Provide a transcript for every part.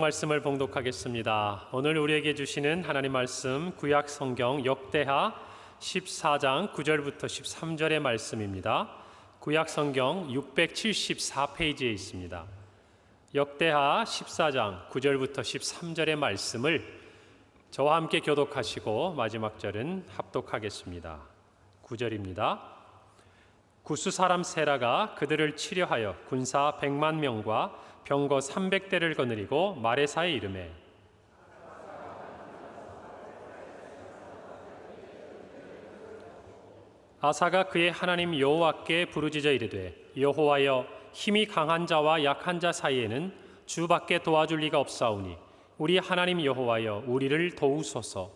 말씀을 봉독하겠습니다. 오늘 우리에게 주시는 하나님 말씀 구약 성경 역대하 14장 9절부터 13절의 말씀입니다. 구약 성경 674페이지에 있습니다. 역대하 14장 9절부터 13절의 말씀을 저와 함께 교독하시고 마지막 절은 합독하겠습니다. 9절입니다. 구스 사람 세라가 그들을 치려하여 군사 100만 명과 병거 300대를 거느리고 마레사에 이르매 아사가 그의 하나님 여호와께 부르짖어 이르되 여호와여 힘이 강한 자와 약한 자 사이에는 주밖에 도와줄 리가 없사오니 우리 하나님 여호와여 우리를 도우소서.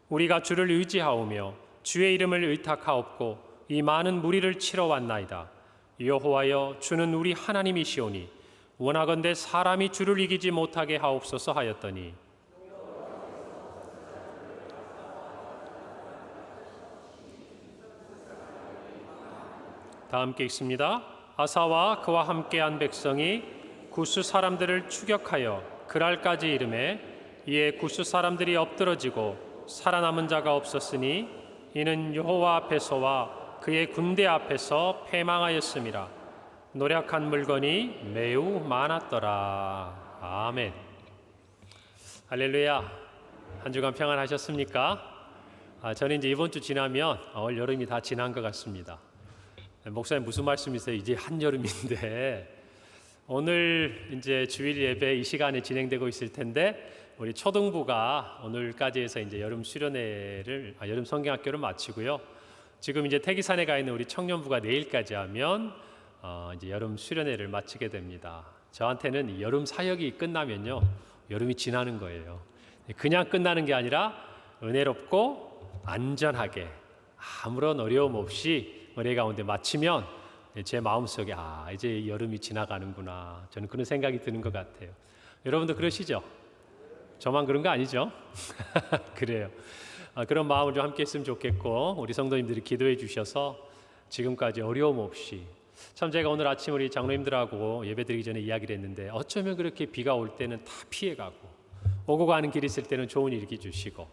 우리가 주를 의지하오며 주의 이름을 의탁하옵고 이 많은 무리를 치러 왔나이다. 여호와여 주는 우리 하나님이시오니 원하건대 사람이 주를 이기지 못하게 하옵소서 하였더니 다 함께 읽습니다. 아사와 그와 함께한 백성이 구스 사람들을 추격하여 그랄까지 이르매 이에 구스 사람들이 엎드러지고 살아남은 자가 없었으니 이는 여호와 앞에서와 그의 군대 앞에서 패망하였음이라. 노력한 물건이 매우 많았더라. 아멘. 할렐루야. 한 주간 평안하셨습니까? 저는 이제 이번 주 지나면 올 여름이 다 지난 것 같습니다. 목사님 무슨 말씀이세요? 이제 한여름인데 오늘 이제 주일 예배 이 시간에 진행되고 있을 텐데 우리 초등부가 오늘까지 해서 이제 여름 수련회를 여름 성경학교를 마치고요. 지금 이제 태기산에 가 있는 우리 청년부가 내일까지 하면 이제 여름 수련회를 마치게 됩니다. 저한테는 이 여름 사역이 끝나면요, 여름이 지나는 거예요. 그냥 끝나는 게 아니라 은혜롭고 안전하게 아무런 어려움 없이 은혜 가운데 마치면 제 마음속에 이제 여름이 지나가는구나. 저는 그런 생각이 드는 것 같아요. 여러분도 그러시죠? 저만 그런 거 아니죠? 그래요. 그런 마음을 좀 함께 했으면 좋겠고 우리 성도님들이 기도해 주셔서 지금까지 어려움 없이 참 제가 오늘 아침 우리 장로님들하고 예배드리기 전에 이야기를 했는데 어쩌면 그렇게 비가 올 때는 다 피해가고 오고 가는 길 있을 때는 좋은 일 일으켜 주시고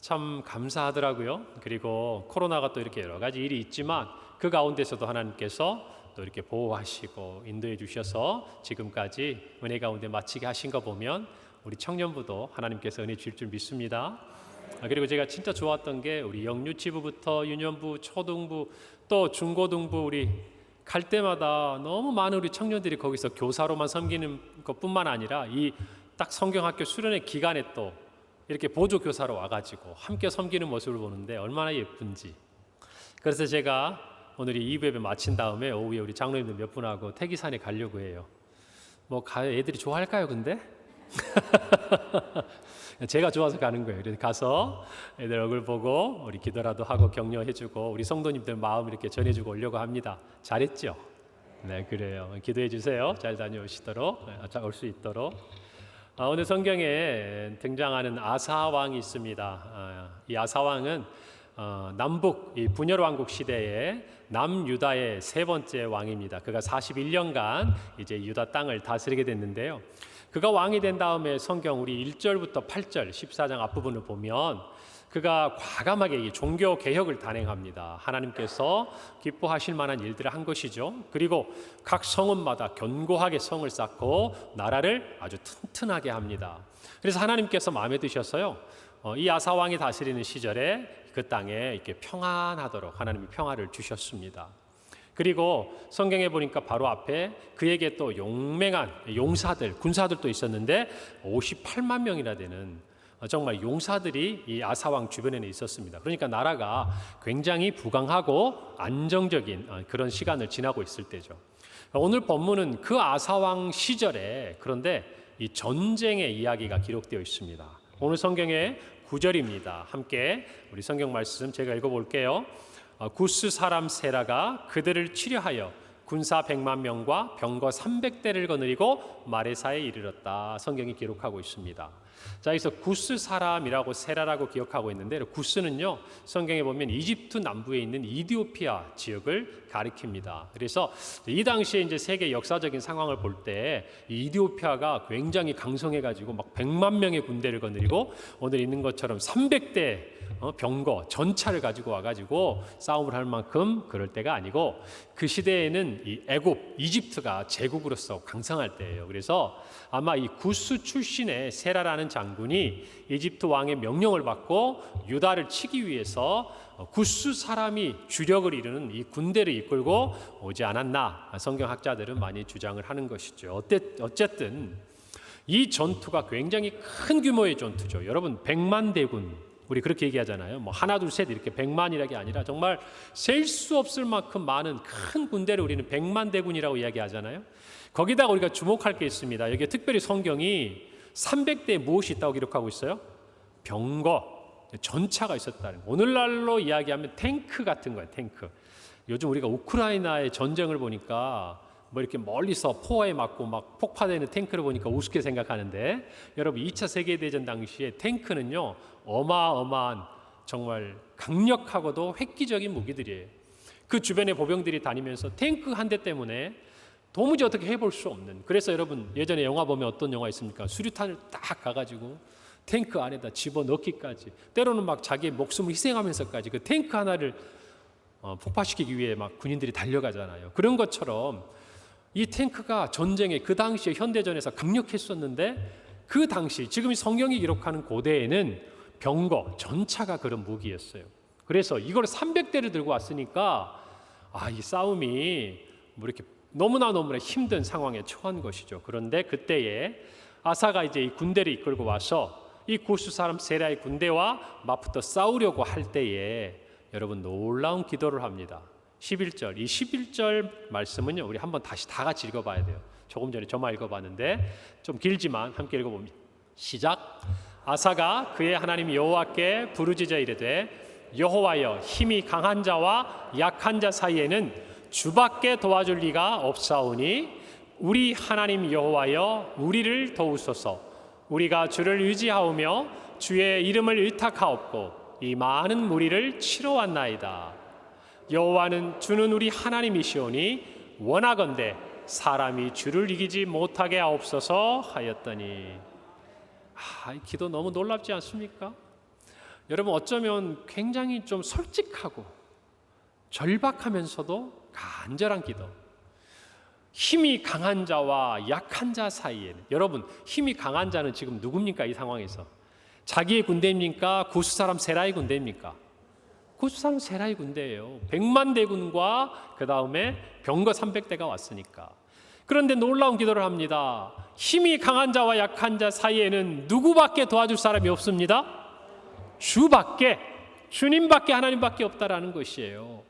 참 감사하더라고요. 그리고 코로나가 또 이렇게 여러 가지 일이 있지만 그 가운데서도 하나님께서 또 이렇게 보호하시고 인도해 주셔서 지금까지 은혜 가운데 마치게 하신 거 보면 우리 청년부도 하나님께서 은혜 주실 줄 믿습니다. 그리고 제가 진짜 좋았던 게 우리 영유치부부터 유년부, 초등부 또 중고등부 우리 갈 때마다 너무 많은 우리 청년들이 거기서 교사로만 섬기는 것뿐만 아니라 이 딱 성경학교 수련회 기간에 또 이렇게 보조 교사로 와가지고 함께 섬기는 모습을 보는데 얼마나 예쁜지. 그래서 제가 오늘 이 2부 예배 마친 다음에 오후에 우리 장로님들 몇 분하고 태기산에 가려고 해요. 뭐 애들이 좋아할까요 근데? 제가 좋아서 가는 거예요. 그래서 가서 애들 얼굴 보고 우리 기도라도 하고 격려해주고 우리 성도님들 마음 이렇게 전해주고 오려고 합니다. 잘했죠? 네, 그래요. 기도해 주세요. 잘 다녀오시도록, 올 수 있도록. 오늘 성경에 등장하는 아사 왕이 있습니다. 이 아사 왕은 남북 이 분열 왕국 시대에 남유다의 세 번째 왕입니다. 그가 41년간 이제 유다 땅을 다스리게 됐는데요. 그가 왕이 된 다음에 성경 우리 1절부터 8절 14장 앞부분을 보면 그가 과감하게 종교 개혁을 단행합니다. 하나님께서 기뻐하실 만한 일들을 한 것이죠. 그리고 각 성읍마다 견고하게 성을 쌓고 나라를 아주 튼튼하게 합니다. 그래서 하나님께서 마음에 드셔서요. 이 아사 왕이 다스리는 시절에 그 땅에 이렇게 평안하도록 하나님이 평화를 주셨습니다. 그리고 성경에 보니까 바로 앞에 그에게 또 용맹한 용사들, 군사들도 있었는데 58만 명이나 되는 정말 용사들이 이 아사왕 주변에는 있었습니다. 그러니까 나라가 굉장히 부강하고 안정적인 그런 시간을 지나고 있을 때죠. 오늘 본문은 그 아사왕 시절에 그런데 이 전쟁의 이야기가 기록되어 있습니다. 오늘 성경의 9절입니다. 함께 우리 성경 말씀 제가 읽어볼게요. 구스 사람 세라가 그들을 치려하여 군사 100만 명과 병거 300대를 거느리고 마레사에 이르렀다. 성경이 기록하고 있습니다. 자, 여기서 구스 사람이라고 세라라고 기억하고 있는데, 구스는요 성경에 보면 이집트 남부에 있는 이디오피아 지역을 가리킵니다. 그래서 이 당시에 이제 세계 역사적인 상황을 볼 때 이디오피아가 굉장히 강성해가지고 막 100만 명의 군대를 거느리고 오늘 있는 것처럼 300대 병거 전차를 가지고 와가지고 싸움을 할 만큼 그럴 때가 아니고, 그 시대에는 이 애굽 이집트가 제국으로서 강성할 때예요. 그래서 아마 이 구스 출신의 세라라는 장군이 이집트 왕의 명령을 받고 유다를 치기 위해서 구스 사람이 주력을 이루는 이 군대를 이끌고 오지 않았나, 성경학자들은 많이 주장을 하는 것이죠. 어쨌든 이 전투가 굉장히 큰 규모의 전투죠. 여러분, 100만 대군, 우리 그렇게 얘기하잖아요. 뭐 하나 둘 셋 이렇게 100만이라는 게 아니라 정말 셀 수 없을 만큼 많은 큰 군대를 우리는 100만 대군이라고 이야기하잖아요. 거기다가 우리가 주목할 게 있습니다. 여기에 특별히 성경이 300대에 무엇이 있다고 기록하고 있어요? 병거, 전차가 있었다는 거예요. 오늘날로 이야기하면 탱크 같은 거예요. 탱크. 요즘 우리가 우크라이나의 전쟁을 보니까 뭐 이렇게 멀리서 포화에 맞고 막 폭파되는 탱크를 보니까 우습게 생각하는데, 여러분 2차 세계대전 당시에 탱크는요 어마어마한 정말 강력하고도 획기적인 무기들이에요. 그 주변에 보병들이 다니면서 탱크 한 대 때문에 도무지 어떻게 해볼 수 없는, 그래서 여러분 예전에 영화 보면 어떤 영화 있습니까? 수류탄을 딱 가가지고 탱크 안에다 집어넣기까지, 때로는 막 자기의 목숨을 희생하면서까지 그 탱크 하나를 폭파시키기 위해 막 군인들이 달려가잖아요. 그런 것처럼 이 탱크가 전쟁에 그 당시에 현대전에서 강력했었는데, 그 당시 지금 이 성경이 기록하는 고대에는 병거, 전차가 그런 무기였어요. 그래서 이걸 300대를 들고 왔으니까 이 싸움이 뭐 이렇게 너무나 힘든 상황에 처한 것이죠. 그런데 그때에 아사가 이제 이 군대를 이끌고 와서 이 구스 사람 세라의 군대와 맞붙어 싸우려고 할 때에 여러분 놀라운 기도를 합니다. 11절, 이 11절 말씀은요 우리 한번 다시 다 같이 읽어봐야 돼요. 조금 전에 저만 읽어봤는데 좀 길지만 함께 읽어봅니다. 시작. 아사가 그의 하나님 여호와께 부르짖어 이르되, 여호와여, 힘이 강한 자와 약한 자 사이에는 주밖에 도와줄 리가 없사오니 우리 하나님 여호와여, 우리를 도우소서. 우리가 주를 의지하오며 주의 이름을 의탁하옵고 이 많은 무리를 치러 왔나이다. 여호와는 주는 우리 하나님이시오니 원하건대 사람이 주를 이기지 못하게 하옵소서 하였더니. 이 기도 너무 놀랍지 않습니까? 여러분, 어쩌면 굉장히 좀 솔직하고 절박하면서도 간절한 기도. 힘이 강한 자와 약한 자 사이에는, 여러분 힘이 강한 자는 지금 누굽니까? 이 상황에서 자기의 군대입니까? 구스 사람 세라의 군대입니까? 구스 사람 세라의 군대예요. 100만 대군과 그 다음에 병거 300대가 왔으니까. 그런데 놀라운 기도를 합니다. 힘이 강한 자와 약한 자 사이에는 누구밖에 도와줄 사람이 없습니다. 주밖에, 주님밖에, 하나님밖에 없다라는 것이에요.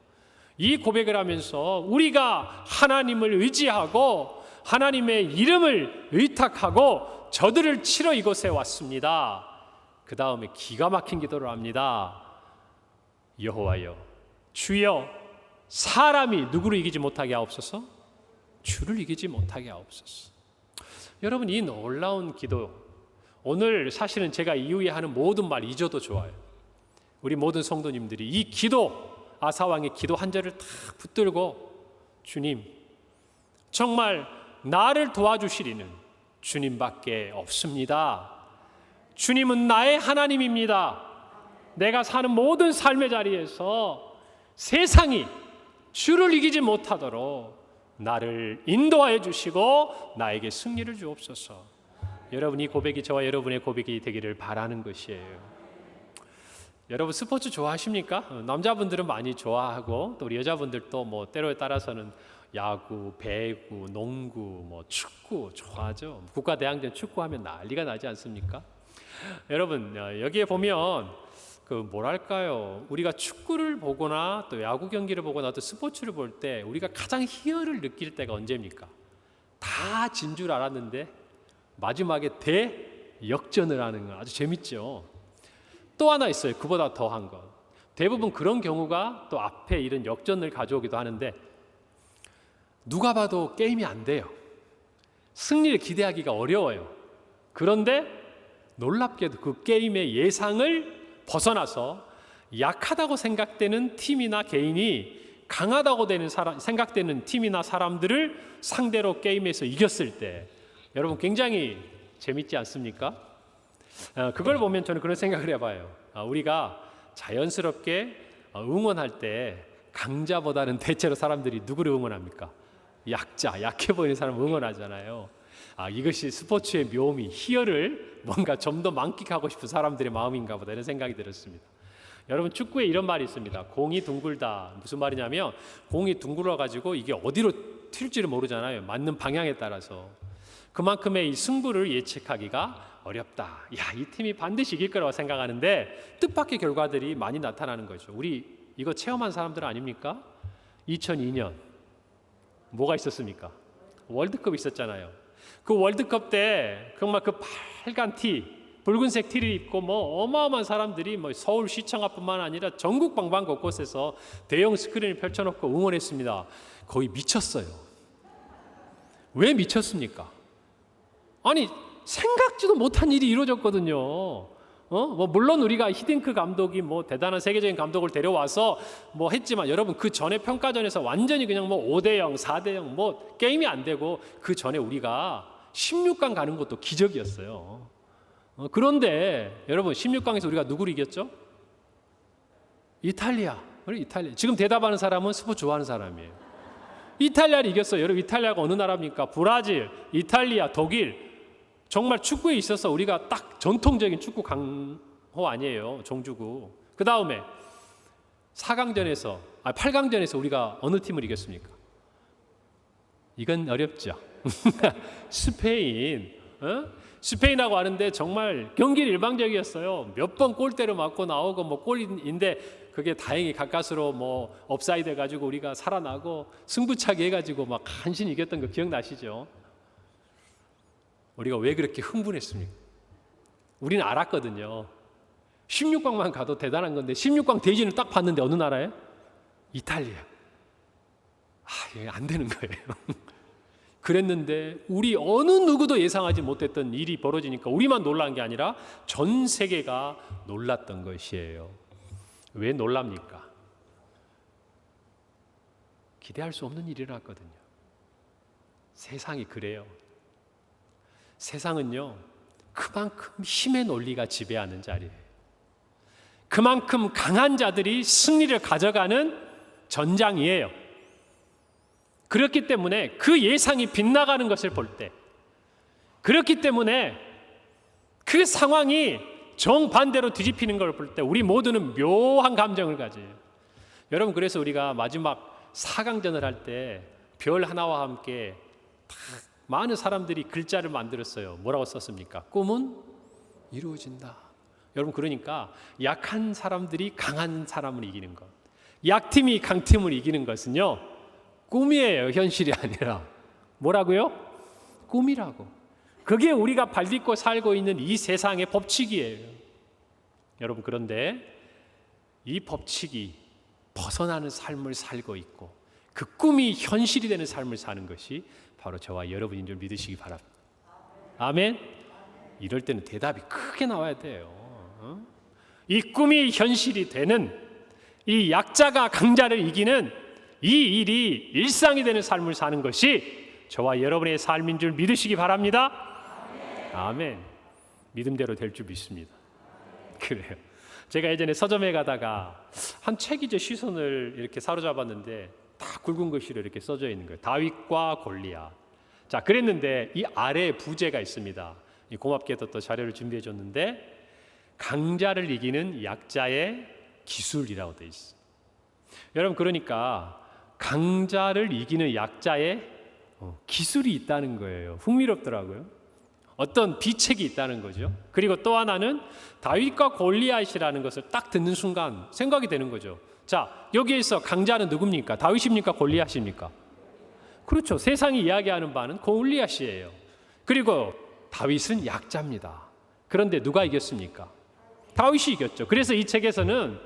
이 고백을 하면서 우리가 하나님을 의지하고 하나님의 이름을 의탁하고 저들을 치러 이곳에 왔습니다. 그 다음에 기가 막힌 기도를 합니다. 여호와여, 주여, 사람이 누구를 이기지 못하게 하옵소서? 주를 이기지 못하게 하옵소서. 여러분, 이 놀라운 기도, 오늘 사실은 제가 이후에 하는 모든 말 잊어도 좋아요. 우리 모든 성도님들이 이 기도, 아사왕의 기도 한 절을 다 붙들고, 주님, 정말 나를 도와주시리는 주님밖에 없습니다. 주님은 나의 하나님입니다. 내가 사는 모든 삶의 자리에서 세상이 주를 이기지 못하도록 나를 인도하여 주시고 나에게 승리를 주옵소서. 여러분, 이 고백이 저와 여러분의 고백이 되기를 바라는 것이에요. 여러분, 스포츠 좋아하십니까? 남자분들은 많이 좋아하고 또 우리 여자분들도 뭐 때로에 따라서는 야구, 배구, 농구, 뭐 축구 좋아하죠. 국가대항전 축구하면 난리가 나지 않습니까? 여러분, 여기에 보면 그 뭐랄까요, 우리가 축구를 보거나 또 야구 경기를 보거나 또 스포츠를 볼 때 우리가 가장 희열을 느낄 때가 언제입니까? 다 진 줄 알았는데 마지막에 대역전을 하는 거 아주 재밌죠. 또 하나 있어요. 그보다 더한 것. 대부분 그런 경우가 또 앞에 이런 역전을 가져오기도 하는데, 누가 봐도 게임이 안 돼요. 승리를 기대하기가 어려워요. 그런데 놀랍게도 그 게임의 예상을 벗어나서 약하다고 생각되는 팀이나 개인이 강하다고 생각되는 팀이나 사람들을 상대로 게임에서 이겼을 때 여러분 굉장히 재밌지 않습니까? 그걸 보면 저는 그런 생각을 해봐요. 우리가 자연스럽게 응원할 때 강자보다는 대체로 사람들이 누구를 응원합니까? 약자, 약해 보이는 사람을 응원하잖아요. 이것이 스포츠의 묘미, 희열을 뭔가 좀 더 만끽하고 싶은 사람들의 마음인가 보다 이런 생각이 들었습니다. 여러분 축구에 이런 말이 있습니다. 공이 둥글다. 무슨 말이냐면 공이 둥글어 가지고 이게 어디로 튈지를 모르잖아요. 맞는 방향에 따라서. 그만큼의 이 승부를 예측하기가 어렵다. 야, 이 팀이 반드시 이길 거라고 생각하는데 뜻밖의 결과들이 많이 나타나는 거죠. 우리 이거 체험한 사람들 아닙니까? 2002년 뭐가 있었습니까? 월드컵 있었잖아요. 그 월드컵 때 정말 그 빨간 티, 붉은색 티를 입고 어마어마한 사람들이 서울시청 앞뿐만 아니라 전국 방방 곳곳에서 대형 스크린을 펼쳐놓고 응원했습니다. 거의 미쳤어요. 왜 미쳤습니까? 아니 생각지도 못한 일이 이루어졌거든요. 물론 우리가 히딩크 감독이 대단한 세계적인 감독을 데려와서 했지만 여러분 그 전에 평가전에서 완전히 그냥 5대0, 4대0 게임이 안 되고 그 전에 우리가 16강 가는 것도 기적이었어요. 그런데 여러분 16강에서 우리가 누구를 이겼죠? 이탈리아. 지금 대답하는 사람은 스포츠 좋아하는 사람이에요. 이탈리아를 이겼어요. 여러분 이탈리아가 어느 나라입니까? 브라질, 이탈리아, 독일. 정말 축구에 있어서 우리가 딱 전통적인 축구 강호 아니에요. 종주국. 그 다음에 8강전에서 우리가 어느 팀을 이겼습니까? 이건 어렵죠. 스페인. 스페인하고 하는데 정말 경기는 일방적이었어요. 몇 번 골대를 맞고 나오고 골인데 그게 다행히 가까스로 업사이드 해가지고 우리가 살아나고 승부차기 해가지고 간신히 이겼던 거 기억나시죠? 우리가 왜 그렇게 흥분했습니까? 우리는 알았거든요. 16강만 가도 대단한 건데 16강 대진을 딱 봤는데 어느 나라예요? 이탈리아. 이게 안 되는 거예요. 그랬는데 우리 어느 누구도 예상하지 못했던 일이 벌어지니까 우리만 놀란 게 아니라 전 세계가 놀랐던 것이에요. 왜 놀랍니까? 기대할 수 없는 일이 일어났거든요. 세상이 그래요. 세상은요, 그만큼 힘의 논리가 지배하는 자리예요. 그만큼 강한 자들이 승리를 가져가는 전장이에요. 그렇기 때문에 그 예상이 빗나가는 것을 볼 때, 그렇기 때문에 그 상황이 정반대로 뒤집히는 걸 볼 때 우리 모두는 묘한 감정을 가져요. 여러분, 그래서 우리가 마지막 4강전을 할 때 별 하나와 함께 많은 사람들이 글자를 만들었어요. 뭐라고 썼습니까? 꿈은 이루어진다. 여러분, 그러니까 약한 사람들이 강한 사람을 이기는 것, 약팀이 강팀을 이기는 것은요, 꿈이에요. 현실이 아니라. 뭐라고요? 꿈이라고. 그게 우리가 발딛고 살고 있는 이 세상의 법칙이에요. 여러분, 그런데 이 법칙이 벗어나는 삶을 살고 있고 그 꿈이 현실이 되는 삶을 사는 것이 바로 저와 여러분인 줄 믿으시기 바랍니다. 아멘. 이럴 때는 대답이 크게 나와야 돼요. 이 꿈이 현실이 되는, 이 약자가 강자를 이기는 이 일이 일상이 되는 삶을 사는 것이 저와 여러분의 삶인 줄 믿으시기 바랍니다. 아멘. 믿음대로 될 줄 믿습니다. 그래요. 제가 예전에 서점에 가다가 한 책이 시선을 이렇게 사로잡았는데 다 굵은 글씨로 이렇게 써져 있는 거예요. 다윗과 골리앗. 자, 그랬는데 이 아래에 부제가 있습니다. 고맙게도 또 자료를 준비해 줬는데 강자를 이기는 약자의 기술이라고 되어 있어요. 여러분, 그러니까 강자를 이기는 약자의 기술이 있다는 거예요. 흥미롭더라고요. 어떤 비책이 있다는 거죠. 그리고 또 하나는 다윗과 골리앗이라는 것을 딱 듣는 순간 생각이 되는 거죠. 자, 여기에서 강자는 누굽니까? 다윗입니까? 골리앗입니까? 그렇죠. 세상이 이야기하는 바는 골리앗이에요. 그리고 다윗은 약자입니다. 그런데 누가 이겼습니까? 다윗이 이겼죠. 그래서 이 책에서는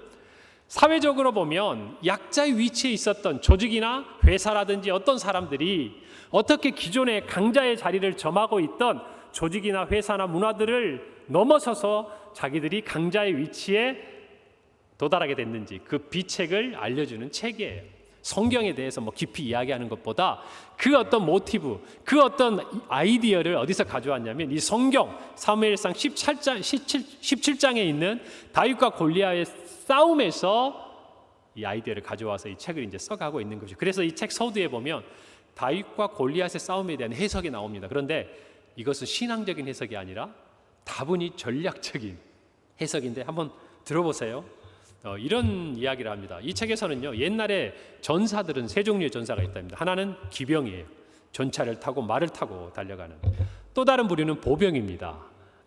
사회적으로 보면 약자의 위치에 있었던 조직이나 회사라든지 어떤 사람들이 어떻게 기존의 강자의 자리를 점하고 있던 조직이나 회사나 문화들을 넘어서서 자기들이 강자의 위치에 도달하게 됐는지 그 비책을 알려주는 책이에요. 성경에 대해서 깊이 이야기하는 것보다 그 어떤 모티브, 그 어떤 아이디어를 어디서 가져왔냐면 이 성경 사무엘상 17장에 있는 다윗과 골리앗의 싸움에서 이 아이디어를 가져와서 이 책을 이제 써가고 있는 거죠. 그래서 이 책 서두에 보면 다윗과 골리앗의 싸움에 대한 해석이 나옵니다. 그런데 이것은 신앙적인 해석이 아니라 다분히 전략적인 해석인데 한번 들어보세요. 이런 이야기를 합니다. 이 책에서는요, 옛날에 전사들은 세 종류의 전사가 있답니다. 하나는 기병이에요. 전차를 타고 말을 타고 달려가는. 또 다른 부류는 보병입니다.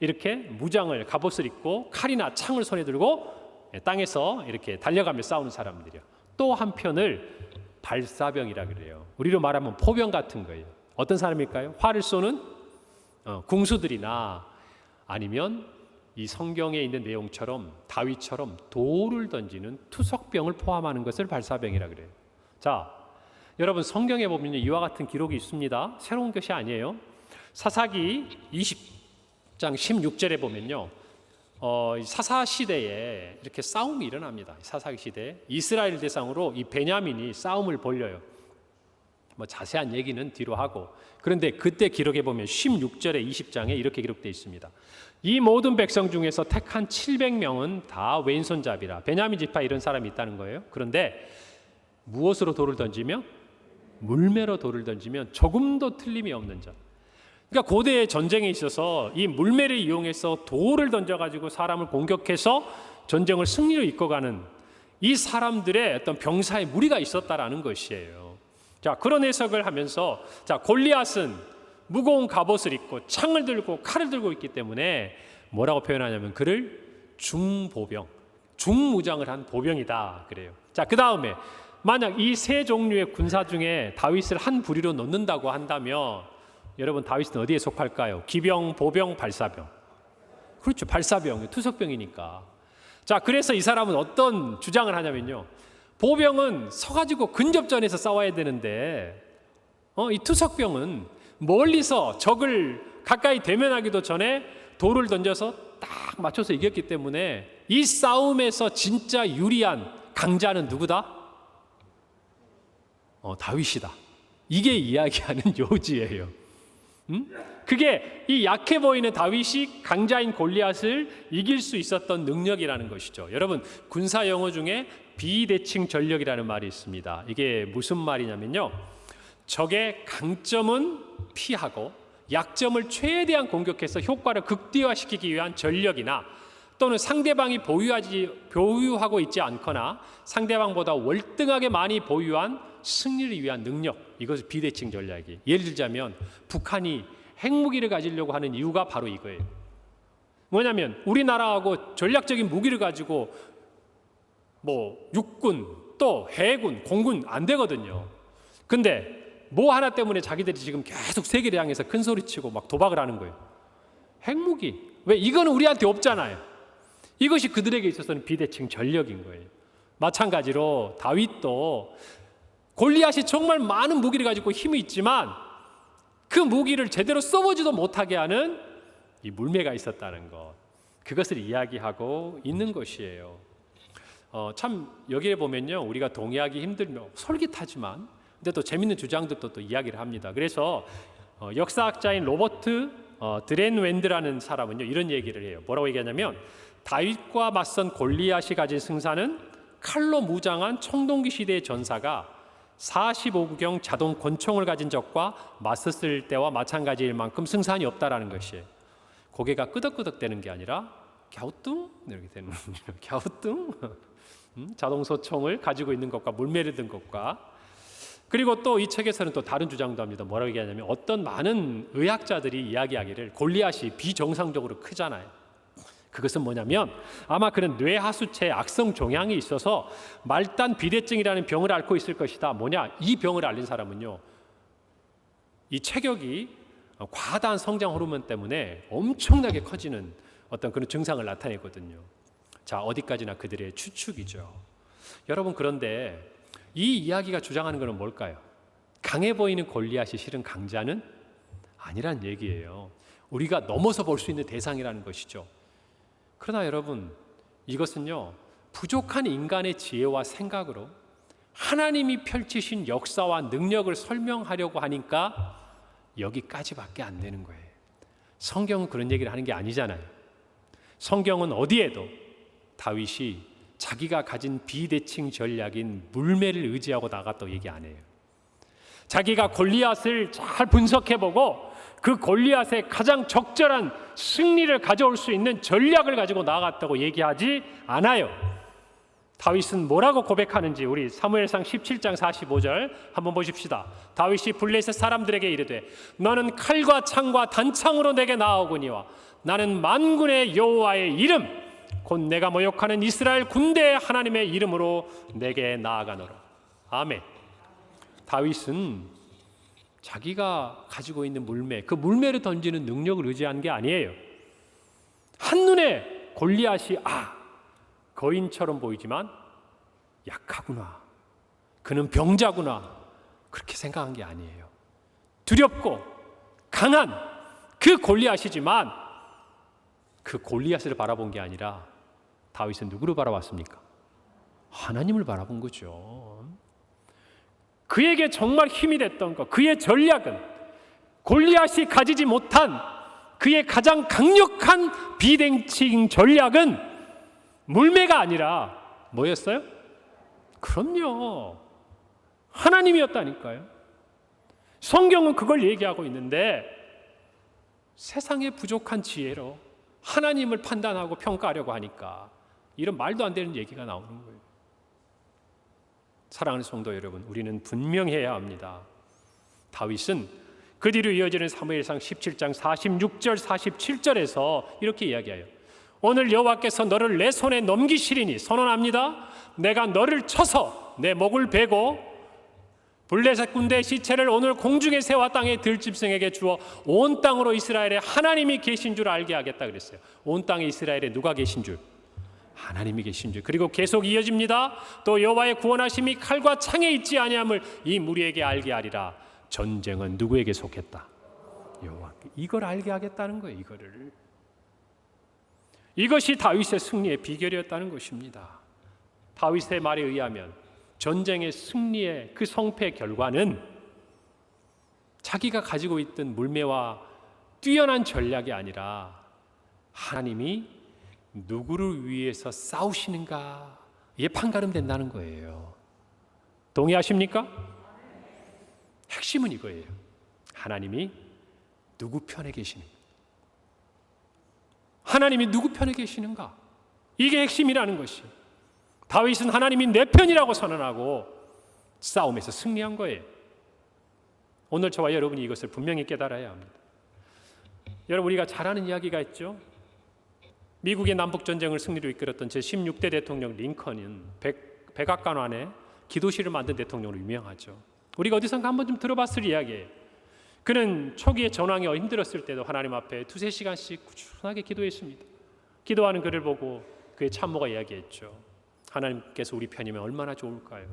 이렇게 무장을 갑옷을 입고 칼이나 창을 손에 들고 땅에서 이렇게 달려가며 싸우는 사람들이요. 또 한편을 발사병이라 그래요. 우리로 말하면 포병 같은 거예요. 어떤 사람일까요? 활을 쏘는 궁수들이나 아니면 이 성경에 있는 내용처럼 다윗처럼 돌을 던지는 투석병을 포함하는 것을 발사병이라 그래요. 자, 여러분 성경에 보면 이와 같은 기록이 있습니다. 새로운 것이 아니에요. 사사기 20장 16절에 보면요, 사사 시대에 이렇게 싸움이 일어납니다. 사사기 시대에 이스라엘 대상으로 이 베냐민이 싸움을 벌여요. 자세한 얘기는 뒤로 하고, 그런데 그때 기록해 보면 16절에 20장에 이렇게 기록되어 있습니다. 이 모든 백성 중에서 택한 700명은 다 왼손잡이라. 베냐민 지파 이런 사람이 있다는 거예요. 그런데 무엇으로 돌을 던지면? 물매로 돌을 던지면 조금도 틀림이 없는 자. 그러니까 고대의 전쟁에 있어서 이 물매를 이용해서 돌을 던져가지고 사람을 공격해서 전쟁을 승리로 이끌어가는 이 사람들의 어떤 병사의 무리가 있었다라는 것이에요. 자, 그런 해석을 하면서 자, 골리앗은 무거운 갑옷을 입고 창을 들고 칼을 들고 있기 때문에 뭐라고 표현하냐면 그를 중보병, 중무장을 한 보병이다 그래요. 자, 그 다음에 만약 이 세 종류의 군사 중에 다윗을 한 부류로 넣는다고 한다면 여러분 다윗은 어디에 속할까요? 기병, 보병, 발사병. 그렇죠, 발사병, 투석병이니까. 자, 그래서 이 사람은 어떤 주장을 하냐면요, 보병은 서가지고 근접전에서 싸워야 되는데 이 투석병은 멀리서 적을 가까이 대면하기도 전에 돌을 던져서 딱 맞춰서 이겼기 때문에 이 싸움에서 진짜 유리한 강자는 누구다? 다윗이다. 이게 이야기하는 요지예요. 그게 이 약해 보이는 다윗이 강자인 골리앗을 이길 수 있었던 능력이라는 것이죠. 여러분, 군사 용어 중에 비대칭 전력이라는 말이 있습니다. 이게 무슨 말이냐면요, 적의 강점은 피하고 약점을 최대한 공격해서 효과를 극대화시키기 위한 전력이나 또는 상대방이 보유하고 있지 않거나 상대방보다 월등하게 많이 보유한 승리를 위한 능력, 이것을 비대칭 전략이. 예를 들자면 북한이 핵무기를 가지려고 하는 이유가 바로 이거예요. 뭐냐면 우리나라하고 전략적인 무기를 가지고 육군 또 해군, 공군 안 되거든요. 근데 뭐 하나 때문에 자기들이 지금 계속 세계를 향해서 큰 소리치고 막 도박을 하는 거예요. 핵무기. 왜? 이거는 우리한테 없잖아요. 이것이 그들에게 있어서는 비대칭 전력인 거예요. 마찬가지로 다윗도 골리앗이 정말 많은 무기를 가지고 힘이 있지만 그 무기를 제대로 써보지도 못하게 하는 이 물매가 있었다는 것, 그것을 이야기하고 있는 것이에요. 참 여기에 보면요, 우리가 동의하기 힘들며 솔깃하지만 근데 또 재밌는 주장들도 또 이야기를 합니다. 그래서 역사학자인 로버트 드렌웬드라는 사람은요, 이런 얘기를 해요. 뭐라고 얘기하냐면 다윗과 맞선 골리앗이 가진 승산은 칼로 무장한 청동기 시대의 전사가 45구경 자동 권총을 가진 적과 맞섰을 때와 마찬가지일 만큼 승산이 없다라는 것이에요. 고개가 끄덕끄덕 되는 게 아니라 갸우뚱 이렇게 되는 거예요. 갸우뚱. 자동 소총을 가지고 있는 것과 물매를 든 것과. 그리고 또 이 책에서는 또 다른 주장도 합니다. 뭐라고 얘기하냐면 어떤 많은 의학자들이 이야기하기를 골리앗이 비정상적으로 크잖아요. 그것은 뭐냐면 아마 그는 뇌하수체에 악성 종양이 있어서 말단 비대증이라는 병을 앓고 있을 것이다. 뭐냐? 이 병을 앓는 사람은요, 이 체격이 과다한 성장 호르몬 때문에 엄청나게 커지는 어떤 그런 증상을 나타내거든요. 자, 어디까지나 그들의 추측이죠. 여러분, 그런데 이 이야기가 주장하는 것은 뭘까요? 강해 보이는 골리앗이 실은 강자는 아니란 얘기예요. 우리가 넘어서 볼 수 있는 대상이라는 것이죠. 그러나 여러분, 이것은요, 부족한 인간의 지혜와 생각으로 하나님이 펼치신 역사와 능력을 설명하려고 하니까 여기까지밖에 안 되는 거예요. 성경은 그런 얘기를 하는 게 아니잖아요. 성경은 어디에도 다윗이 자기가 가진 비대칭 전략인 물매를 의지하고 나갔다고 얘기 안 해요. 자기가 골리앗을 잘 분석해보고 그 골리앗의 가장 적절한 승리를 가져올 수 있는 전략을 가지고 나갔다고 얘기하지 않아요. 다윗은 뭐라고 고백하는지 우리 사무엘상 17장 45절 한번 보십시다. 다윗이 블레셋 사람들에게 이르되 너는 칼과 창과 단창으로 내게 나아오거니와 나는 만군의 여호와의 이름 곧 내가 모욕하는 이스라엘 군대의 하나님의 이름으로 내게 나아가노라. 아멘. 다윗은 자기가 가지고 있는 물매, 그 물매를 던지는 능력을 의지한 게 아니에요. 한눈에 골리앗이 거인처럼 보이지만 약하구나, 그는 병자구나, 그렇게 생각한 게 아니에요. 두렵고 강한 그 골리앗이지만 그 골리앗을 바라본 게 아니라 다윗은 누구를 바라봤습니까? 하나님을 바라본 거죠. 그에게 정말 힘이 됐던 것, 그의 전략은 골리앗이 가지지 못한 그의 가장 강력한 비대칭 전략은 물매가 아니라 뭐였어요? 그럼요, 하나님이었다니까요. 성경은 그걸 얘기하고 있는데 세상의 부족한 지혜로 하나님을 판단하고 평가하려고 하니까 이런 말도 안 되는 얘기가 나오는 거예요. 사랑하는 성도 여러분, 우리는 분명해야 합니다. 다윗은 그 뒤로 이어지는 사무엘상 17장 46절 47절에서 이렇게 이야기해요. 오늘 여호와께서 너를 내 손에 넘기시리니 선언합니다. 내가 너를 쳐서 내 목을 베고 블레셋 군대의 시체를 오늘 공중의 새와 땅의 들짐승에게 주어 온 땅으로 이스라엘에 하나님이 계신 줄 알게 하겠다 그랬어요. 온 땅에 이스라엘에 누가 계신 줄? 하나님이 계신 줄. 그리고 계속 이어집니다. 또 여호와의 구원하심이 칼과 창에 있지 아니함을 이 무리에게 알게 하리라. 전쟁은 누구에게 속했다? 여호와께. 이걸 알게 하겠다는 거예요. 이것이 다윗의 승리의 비결이었다는 것입니다. 다윗의 말에 의하면 전쟁의 승리의 그 성패 결과는 자기가 가지고 있던 물매와 뛰어난 전략이 아니라 하나님이 누구를 위해서 싸우시는가에 판가름된다는 거예요. 동의하십니까? 핵심은 이거예요. 하나님이 누구 편에 계시는가? 하나님이 누구 편에 계시는가? 이게 핵심이라는 것이. 다윗은 하나님이 내 편이라고 선언하고 싸움에서 승리한 거예요. 오늘 저와 여러분이 이것을 분명히 깨달아야 합니다. 여러분, 우리가 잘 아는 이야기가 있죠. 미국의 남북전쟁을 승리로 이끌었던 제16대 대통령 링컨은 백악관 안에 기도실을 만든 대통령으로 유명하죠. 우리가 어디선가 한번 좀 들어봤을 이야기예요. 그는 초기에 전황이 힘들었을 때도 하나님 앞에 2-3시간씩 꾸준하게 기도했습니다. 기도하는 그를 보고 그의 참모가 이야기했죠. 하나님께서 우리 편이면 얼마나 좋을까요?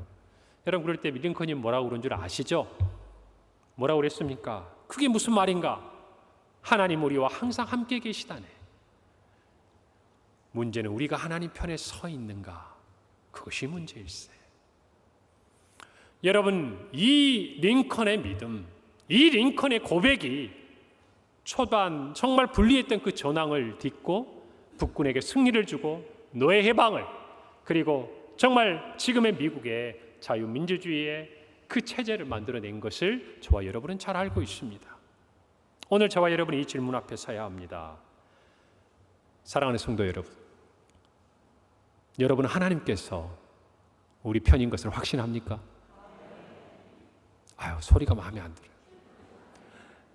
여러분, 그럴 때 링컨이 뭐라고 그런 줄 아시죠? 뭐라고 그랬습니까? 그게 무슨 말인가? 하나님 우리와 항상 함께 계시다네. 문제는 우리가 하나님 편에 서 있는가? 그것이 문제일세. 여러분, 이 링컨의 믿음, 이 링컨의 고백이 초반 정말 불리했던 그 전황을 딛고 북군에게 승리를 주고 노예 해방을, 그리고 정말 지금의 미국의 자유민주주의의 그 체제를 만들어낸 것을 저와 여러분은 잘 알고 있습니다. 오늘 저와 여러분이 이 질문 앞에 서야 합니다. 사랑하는 성도 여러분, 여러분 하나님께서 우리 편인 것을 확신합니까? 소리가 마음에 안 들어요.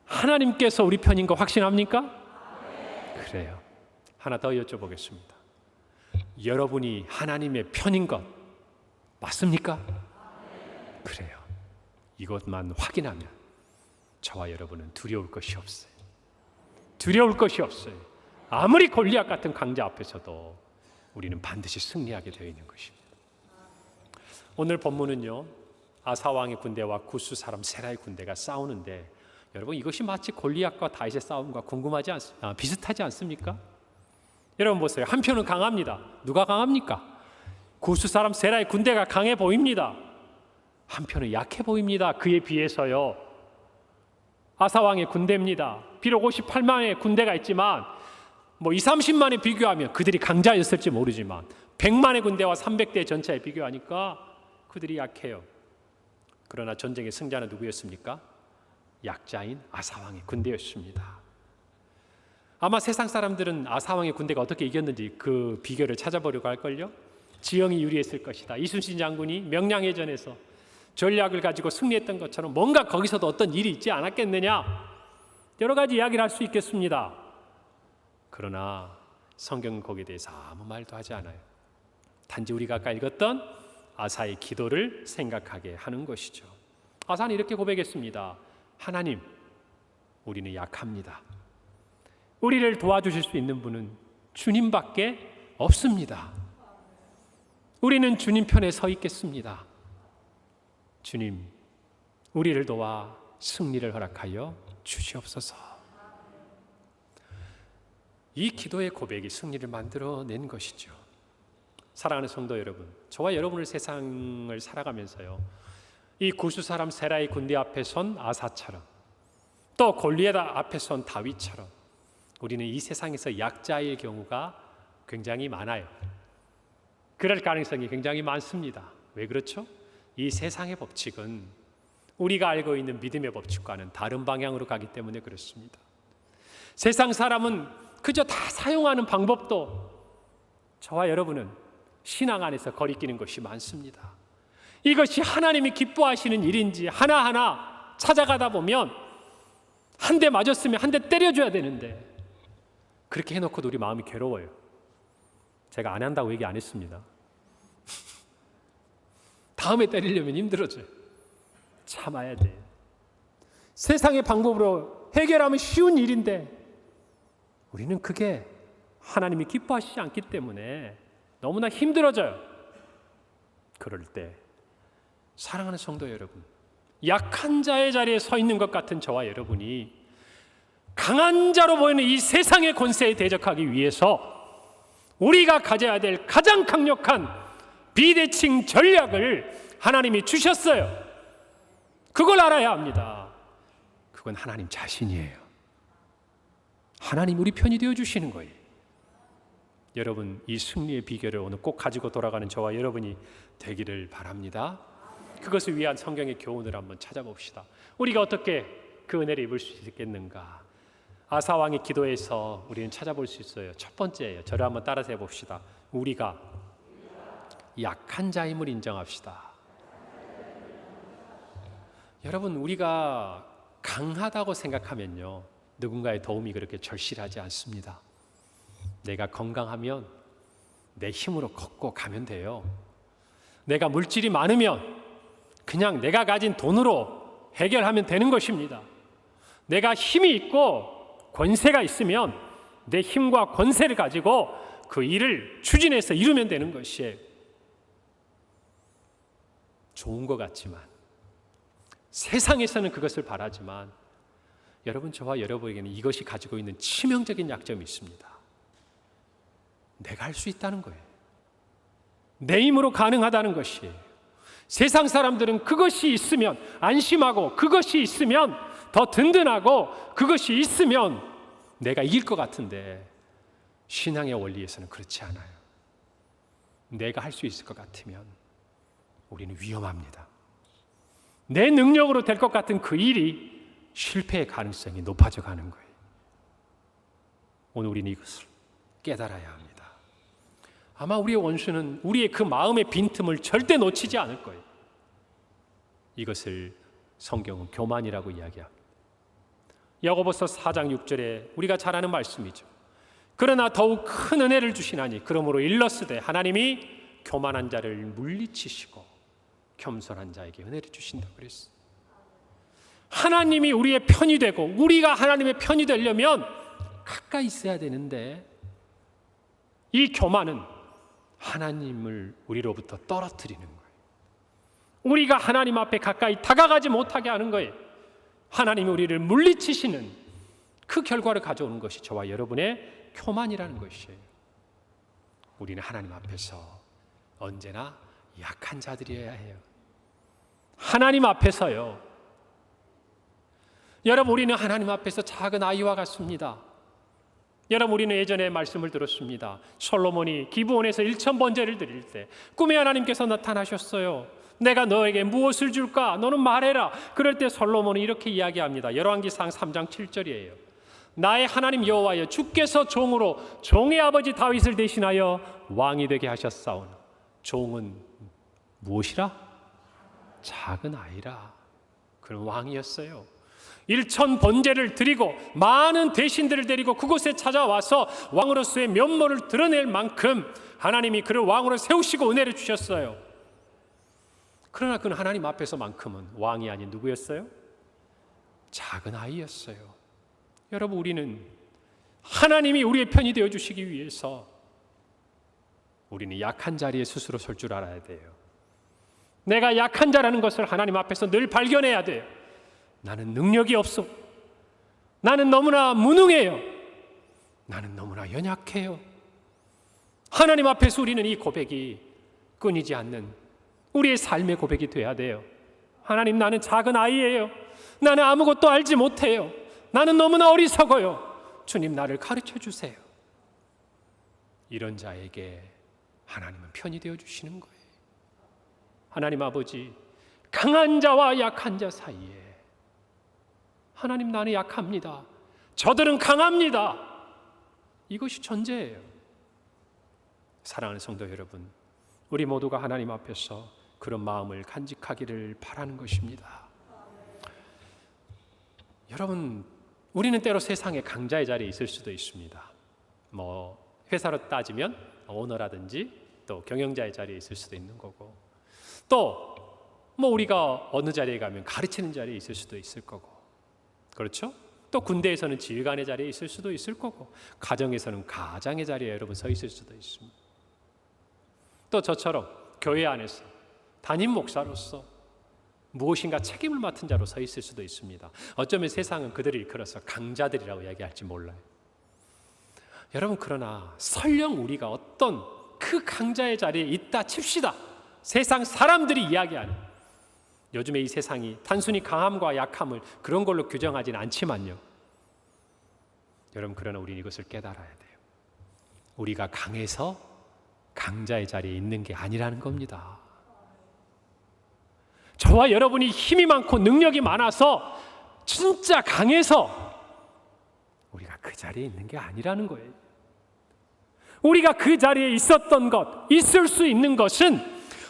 하나님께서 우리 편인 거 확신합니까? 그래요. 하나 더 여쭤보겠습니다. 여러분이 하나님의 편인 것 맞습니까? 그래요. 이것만 확인하면 저와 여러분은 두려울 것이 없어요. 두려울 것이 없어요. 아무리 골리앗 같은 강자 앞에서도 우리는 반드시 승리하게 되어 있는 것입니다. 오늘 본문은요, 아사왕의 군대와 구스 사람 세라의 군대가 싸우는데, 여러분 이것이 마치 골리앗과 다윗의 싸움과 비슷하지 않습니까? 여러분 보세요. 한편은 강합니다. 누가 강합니까? 구스 사람 세라의 군대가 강해 보입니다. 한편은 약해 보입니다. 그에 비해서요, 아사왕의 군대입니다. 비록 58만의 군대가 있지만 2, 30만에 비교하면 그들이 강자였을지 모르지만 100만의 군대와 300대 전차에 비교하니까 그들이 약해요. 그러나 전쟁의 승자는 누구였습니까? 약자인 아사왕의 군대였습니다. 아마 세상 사람들은 아사왕의 군대가 어떻게 이겼는지 그 비결을 찾아보려고 할걸요. 지형이 유리했을 것이다. 이순신 장군이 명량해전에서 전략을 가지고 승리했던 것처럼 뭔가 거기서도 어떤 일이 있지 않았겠느냐, 여러 가지 이야기를 할 수 있겠습니다. 그러나 성경은 거기에 대해서 아무 말도 하지 않아요. 단지 우리가 아까 읽었던 아사의 기도를 생각하게 하는 것이죠. 아사는 이렇게 고백했습니다. 하나님, 우리는 약합니다. 우리를 도와주실 수 있는 분은 주님밖에 없습니다. 우리는 주님 편에 서 있겠습니다. 주님, 우리를 도와 승리를 허락하여 주시옵소서. 이 기도의 고백이 승리를 만들어낸 것이죠. 사랑하는 성도 여러분, 저와 여러분을 세상을 살아가면서요, 이 구스 사람 세라의 군대 앞에 선 아사처럼, 또 골리앗 앞에 선 다윗처럼 우리는 이 세상에서 약자일 경우가 굉장히 많아요. 그럴 가능성이 굉장히 많습니다. 왜 그렇죠? 이 세상의 법칙은 우리가 알고 있는 믿음의 법칙과는 다른 방향으로 가기 때문에 그렇습니다. 세상 사람은 그저 다 사용하는 방법도 저와 여러분은 신앙 안에서 거리끼는 것이 많습니다. 이것이 하나님이 기뻐하시는 일인지 하나하나 찾아가다 보면 한 대 맞았으면 한 대 때려줘야 되는데 그렇게 해놓고도 우리 마음이 괴로워요. 제가 안 한다고 얘기 안 했습니다. 다음에 때리려면 힘들어져요. 참아야 돼요. 세상의 방법으로 해결하면 쉬운 일인데 우리는 그게 하나님이 기뻐하시지 않기 때문에 너무나 힘들어져요. 그럴 때 사랑하는 성도 여러분, 약한 자의 자리에 서 있는 것 같은 저와 여러분이 강한 자로 보이는 이 세상의 권세에 대적하기 위해서 우리가 가져야 될 가장 강력한 비대칭 전략을 하나님이 주셨어요. 그걸 알아야 합니다. 그건 하나님 자신이에요. 하나님 우리 편이 되어 주시는 거예요. 여러분, 이 승리의 비결을 오늘 꼭 가지고 돌아가는 저와 여러분이 되기를 바랍니다. 그것을 위한 성경의 교훈을 한번 찾아봅시다. 우리가 어떻게 그 은혜를 입을 수 있겠는가? 아사왕의 기도에서 우리는 찾아볼 수 있어요. 첫 번째예요. 저를 한번 따라서 해봅시다. 우리가 약한 자임을 인정합시다. 여러분, 우리가 강하다고 생각하면요, 누군가의 도움이 그렇게 절실하지 않습니다. 내가 건강하면 내 힘으로 걷고 가면 돼요. 내가 물질이 많으면 그냥 내가 가진 돈으로 해결하면 되는 것입니다. 내가 힘이 있고 권세가 있으면 내 힘과 권세를 가지고 그 일을 추진해서 이루면 되는 것이에요. 좋은 것 같지만 세상에서는 그것을 바라지만 여러분, 저와 여러분에게는 이것이 가지고 있는 치명적인 약점이 있습니다. 내가 할 수 있다는 거예요. 내 힘으로 가능하다는 것이에요. 세상 사람들은 그것이 있으면 안심하고 그것이 있으면 더 든든하고 그것이 있으면 내가 이길 것 같은데 신앙의 원리에서는 그렇지 않아요. 내가 할 수 있을 것 같으면 우리는 위험합니다. 내 능력으로 될 것 같은 그 일이 실패의 가능성이 높아져 가는 거예요. 오늘 우리는 이것을 깨달아야 합니다. 아마 우리의 원수는 우리의 그 마음의 빈틈을 절대 놓치지 않을 거예요. 이것을 성경은 교만이라고 이야기합니다. 야고보서 4장 6절에 우리가 잘 아는 말씀이죠. 그러나 더욱 큰 은혜를 주시나니 그러므로 일러스되 하나님이 교만한 자를 물리치시고 겸손한 자에게 은혜를 주신다고 그랬어요. 하나님이 우리의 편이 되고 우리가 하나님의 편이 되려면 가까이 있어야 되는데 이 교만은 하나님을 우리로부터 떨어뜨리는 거예요. 우리가 하나님 앞에 가까이 다가가지 못하게 하는 거예요. 하나님이 우리를 물리치시는 그 결과를 가져오는 것이 저와 여러분의 교만이라는 것이에요. 우리는 하나님 앞에서 언제나 약한 자들이어야 해요. 하나님 앞에서요. 여러분, 우리는 하나님 앞에서 작은 아이와 같습니다. 여러분, 우리는 예전에 말씀을 들었습니다. 솔로몬이 기브온에서 1000번제를 드릴 때 꿈에 하나님께서 나타나셨어요. 내가 너에게 무엇을 줄까? 너는 말해라. 그럴 때 솔로몬이 이렇게 이야기합니다. 열왕기상 3장 7절이에요. 나의 하나님 여호와여, 주께서 종으로 종의 아버지 다윗을 대신하여 왕이 되게 하셨사오나 종은 무엇이라? 작은 아이라. 그런 왕이었어요. 1000번제를 드리고 많은 대신들을 데리고 그곳에 찾아와서 왕으로서의 면모를 드러낼 만큼 하나님이 그를 왕으로 세우시고 은혜를 주셨어요. 그러나 그는 하나님 앞에서만큼은 왕이 아닌 누구였어요? 작은 아이였어요. 여러분, 우리는 하나님이 우리의 편이 되어주시기 위해서 우리는 약한 자리에 스스로 설 줄 알아야 돼요. 내가 약한 자라는 것을 하나님 앞에서 늘 발견해야 돼요. 나는 능력이 없어. 나는 너무나 무능해요. 나는 너무나 연약해요. 하나님 앞에서 우리는 이 고백이 끊이지 않는 우리의 삶의 고백이 돼야 돼요. 하나님, 나는 작은 아이예요. 나는 아무것도 알지 못해요. 나는 너무나 어리석어요. 주님, 나를 가르쳐 주세요. 이런 자에게 하나님은 편이 되어 주시는 거예요. 하나님 아버지, 강한 자와 약한 자 사이에 하나님, 나는 약합니다. 저들은 강합니다. 이것이 전제예요. 사랑하는 성도 여러분, 우리 모두가 하나님 앞에서 그런 마음을 간직하기를 바라는 것입니다. 여러분, 우리는 때로 세상의 강자의 자리에 있을 수도 있습니다. 회사로 따지면 오너라든지 또 경영자의 자리에 있을 수도 있는 거고, 또 우리가 어느 자리에 가면 가르치는 자리에 있을 수도 있을 거고, 그렇죠? 또 군대에서는 지휘관의 자리에 있을 수도 있을 거고, 가정에서는 가장의 자리에 여러분 서 있을 수도 있습니다. 또 저처럼 교회 안에서 담임 목사로서 무엇인가 책임을 맡은 자로 서 있을 수도 있습니다. 어쩌면 세상은 그들을 일컬어서 강자들이라고 얘기할지 몰라요. 여러분, 그러나 설령 우리가 어떤 그 강자의 자리에 있다 칩시다. 세상 사람들이 이야기하는, 요즘에 이 세상이 단순히 강함과 약함을 그런 걸로 규정하지는 않지만요, 여러분, 그러나 우리는 이것을 깨달아야 돼요. 우리가 강해서 강자의 자리에 있는 게 아니라는 겁니다. 저와 여러분이 힘이 많고 능력이 많아서 진짜 강해서 우리가 그 자리에 있는 게 아니라는 거예요. 우리가 그 자리에 있었던 것, 있을 수 있는 것은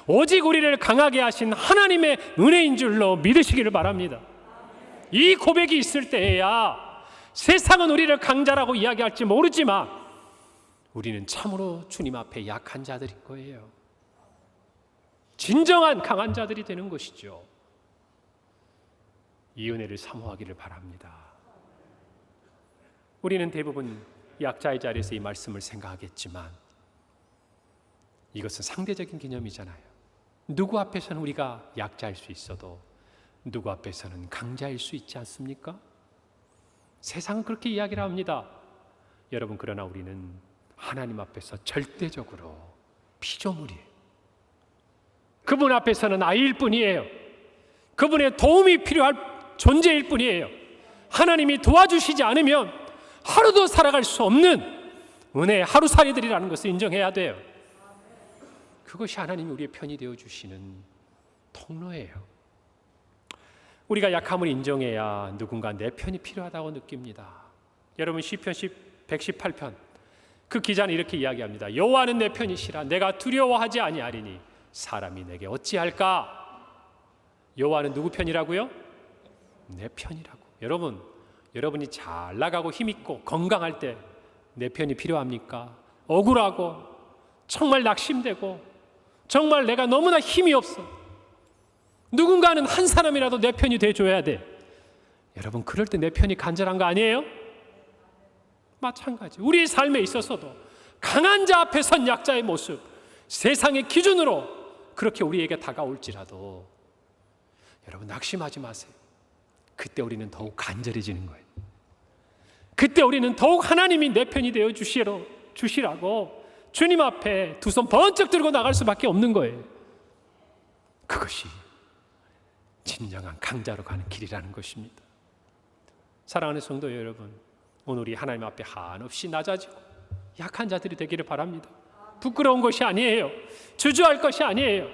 오직 우리를 강하게 하신 하나님의 은혜인 줄로 믿으시기를 바랍니다. 이 고백이 있을 때에야 세상은 우리를 강자라고 이야기할지 모르지만 우리는 참으로 주님 앞에 약한 자들인 거예요. 진정한 강한 자들이 되는 것이죠. 이 은혜를 사모하기를 바랍니다. 우리는 대부분 약자의 자리에서 이 말씀을 생각하겠지만 이것은 상대적인 개념이잖아요. 누구 앞에서는 우리가 약자일 수 있어도 누구 앞에서는 강자일 수 있지 않습니까? 세상은 그렇게 이야기를 합니다. 여러분, 그러나 우리는 하나님 앞에서 절대적으로 피조물이에요. 그분 앞에서는 아이일 뿐이에요. 그분의 도움이 필요할 존재일 뿐이에요. 하나님이 도와주시지 않으면 하루도 살아갈 수 없는 은혜의 하루살이들이라는 것을 인정해야 돼요. 그것이 하나님이 우리의 편이 되어주시는 통로예요. 우리가 약함을 인정해야 누군가 내 편이 필요하다고 느낍니다. 여러분, 시편 118편 그 기자는 이렇게 이야기합니다. 여호와는 내 편이시라 내가 두려워하지 아니하리니 사람이 내게 어찌할까? 여호와는 누구 편이라고요? 내 편이라고. 여러분이 잘 나가고 힘있고 건강할 때 내 편이 필요합니까? 억울하고 정말 낙심되고 정말 내가 너무나 힘이 없어. 누군가는 한 사람이라도 내 편이 돼줘야 돼. 여러분, 그럴 때 내 편이 간절한 거 아니에요? 마찬가지. 우리 삶에 있어서도 강한 자 앞에 선 약자의 모습, 세상의 기준으로 그렇게 우리에게 다가올지라도 여러분 낙심하지 마세요. 그때 우리는 더욱 간절해지는 거예요. 그때 우리는 더욱 하나님이 내 편이 되어 주시라고 주님 앞에 두 손 번쩍 들고 나갈 수밖에 없는 거예요. 그것이 진정한 강자로 가는 길이라는 것입니다. 사랑하는 성도 여러분, 오늘 우리 하나님 앞에 한없이 낮아지고 약한 자들이 되기를 바랍니다. 부끄러운 것이 아니에요. 주저할 것이 아니에요.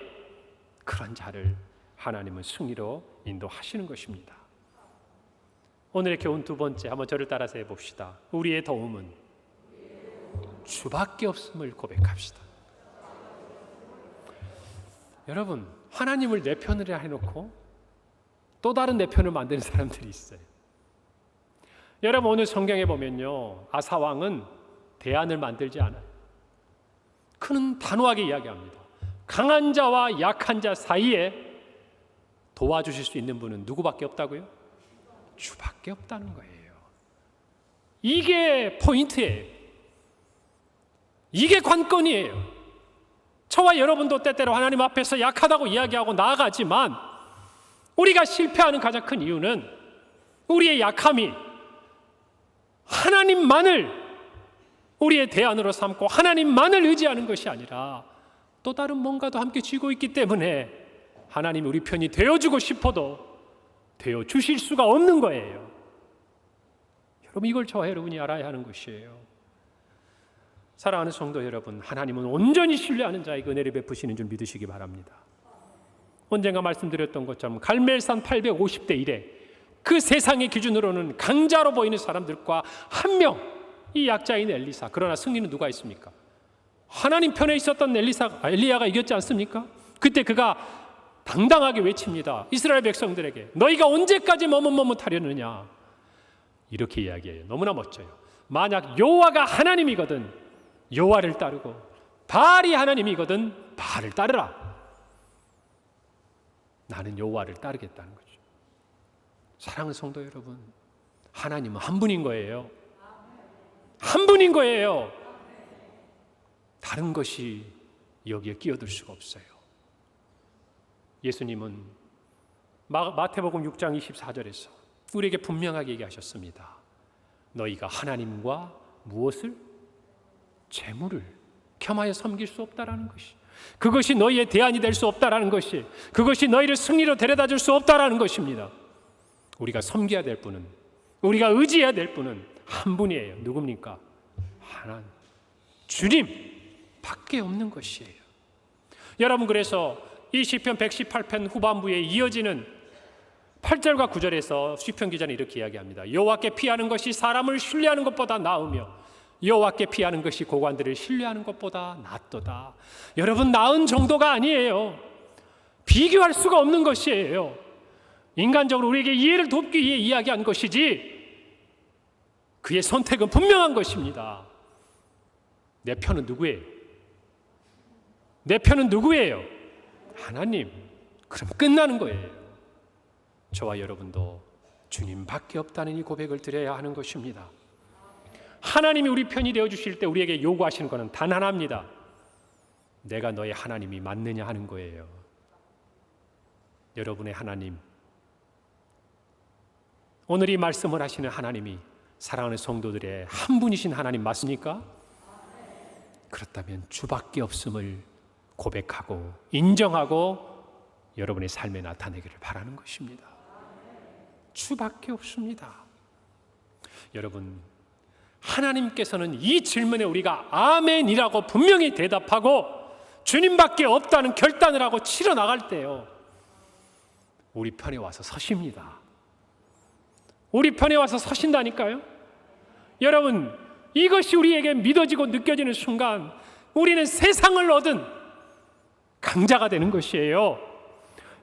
그런 자를 하나님은 승리로 인도하시는 것입니다. 오늘의 교훈 두 번째, 한번 저를 따라서 해봅시다. 우리의 도움은 주밖에 없음을 고백합시다. 여러분, 하나님을 내 편으로 해놓고 또 다른 내 편을 만드는 사람들이 있어요. 여러분, 오늘 성경에 보면요, 아사왕은 대안을 만들지 않아요. 그는 단호하게 이야기합니다. 강한 자와 약한 자 사이에 도와주실 수 있는 분은 누구밖에 없다고요? 주밖에 없다는 거예요. 이게 포인트예요. 이게 관건이에요. 저와 여러분도 때때로 하나님 앞에서 약하다고 이야기하고 나아가지만 우리가 실패하는 가장 큰 이유는 우리의 약함이 하나님만을 우리의 대안으로 삼고 하나님만을 의지하는 것이 아니라 또 다른 뭔가도 함께 쥐고 있기 때문에 하나님이 우리 편이 되어주고 싶어도 되어주실 수가 없는 거예요. 여러분, 이걸 저와 여러분이 알아야 하는 것이에요. 사랑하는 성도 여러분, 하나님은 온전히 신뢰하는 자에게 은혜를 베푸시는 줄 믿으시기 바랍니다. 언젠가 말씀드렸던 것처럼 갈멜산 850대 1에 그 세상의 기준으로는 강자로 보이는 사람들과 한 명, 이 약자인 엘리사. 그러나 승리는 누가 있습니까? 하나님 편에 있었던 엘리야가 이겼지 않습니까? 그때 그가 당당하게 외칩니다. 이스라엘 백성들에게 너희가 언제까지 머뭇머뭇하려느냐, 이렇게 이야기해요. 너무나 멋져요. 만약 여호와가 하나님이거든 여호와를 따르고 바알이 하나님이거든 바알을 따르라. 나는 여호와를 따르겠다는 거죠. 사랑하는 성도 여러분, 하나님은 한 분인 거예요. 한 분인 거예요. 다른 것이 여기에 끼어들 수가 없어요. 예수님은 마태복음 6장 24절에서 우리에게 분명하게 얘기하셨습니다. 너희가 하나님과 무엇을? 재물을 겸하여 섬길 수 없다라는 것이, 그것이 너희의 대안이 될 수 없다라는 것이, 그것이 너희를 승리로 데려다 줄 수 없다라는 것입니다. 우리가 섬겨야 될 분은, 우리가 의지해야 될 분은 한 분이에요. 누굽니까? 하나님, 주님 밖에 없는 것이에요. 여러분, 그래서 이 시편 118편 후반부에 이어지는 8절과 9절에서 시편 기자는 이렇게 이야기합니다. 여호와께 피하는 것이 사람을 신뢰하는 것보다 나으며 여호와께 피하는 것이 고관들을 신뢰하는 것보다 낫도다. 여러분, 나은 정도가 아니에요. 비교할 수가 없는 것이에요. 인간적으로 우리에게 이해를 돕기 위해 이야기한 것이지 그의 선택은 분명한 것입니다. 내 편은 누구예요? 내 편은 누구예요? 하나님. 그럼 끝나는 거예요. 저와 여러분도 주님밖에 없다는 이 고백을 드려야 하는 것입니다. 하나님이 우리 편이 되어주실 때 우리에게 요구하시는 것은 단 하나입니다. 내가 너의 하나님이 맞느냐 하는 거예요. 여러분의 하나님, 오늘 이 말씀을 하시는 하나님이 사랑하는 성도들의 한 분이신 하나님 맞습니까? 그렇다면 주밖에 없음을 고백하고 인정하고 여러분의 삶에 나타내기를 바라는 것입니다. 주밖에 없습니다. 여러분, 하나님께서는 이 질문에 우리가 아멘이라고 분명히 대답하고 주님밖에 없다는 결단을 하고 치러 나갈 때요, 우리 편에 와서 서십니다. 우리 편에 와서 서신다니까요. 여러분, 이것이 우리에게 믿어지고 느껴지는 순간 우리는 세상을 얻은 강자가 되는 것이에요.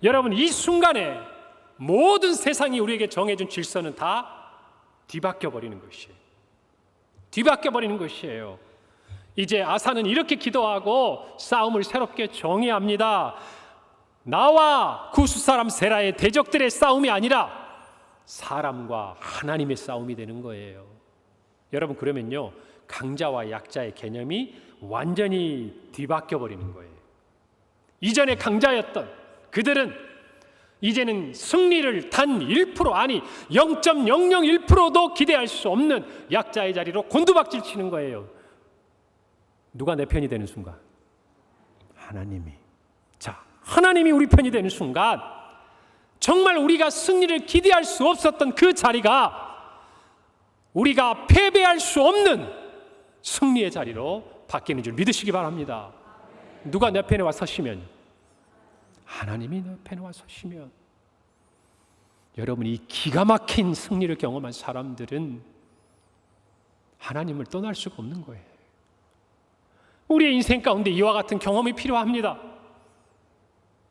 여러분, 이 순간에 모든 세상이 우리에게 정해준 질서는 다 뒤바뀌어 버리는 것이에요. 뒤바뀌어 버리는 것이에요. 이제 아사는 이렇게 기도하고 싸움을 새롭게 정의합니다. 나와 구스 사람 세라의 대적들의 싸움이 아니라 사람과 하나님의 싸움이 되는 거예요. 여러분, 그러면요, 강자와 약자의 개념이 완전히 뒤바뀌어 버리는 거예요. 이전에 강자였던 그들은 이제는 승리를 단 1% 아니 0.001%도 기대할 수 없는 약자의 자리로 곤두박질 치는 거예요. 누가 내 편이 되는 순간? 하나님이. 자, 하나님이 우리 편이 되는 순간 정말 우리가 승리를 기대할 수 없었던 그 자리가 우리가 패배할 수 없는 승리의 자리로 바뀌는 줄 믿으시기 바랍니다. 누가 내 편에 와 서시면, 하나님이 내 편에 와 서시면, 여러분, 이 기가 막힌 승리를 경험한 사람들은 하나님을 떠날 수가 없는 거예요. 우리의 인생 가운데 이와 같은 경험이 필요합니다.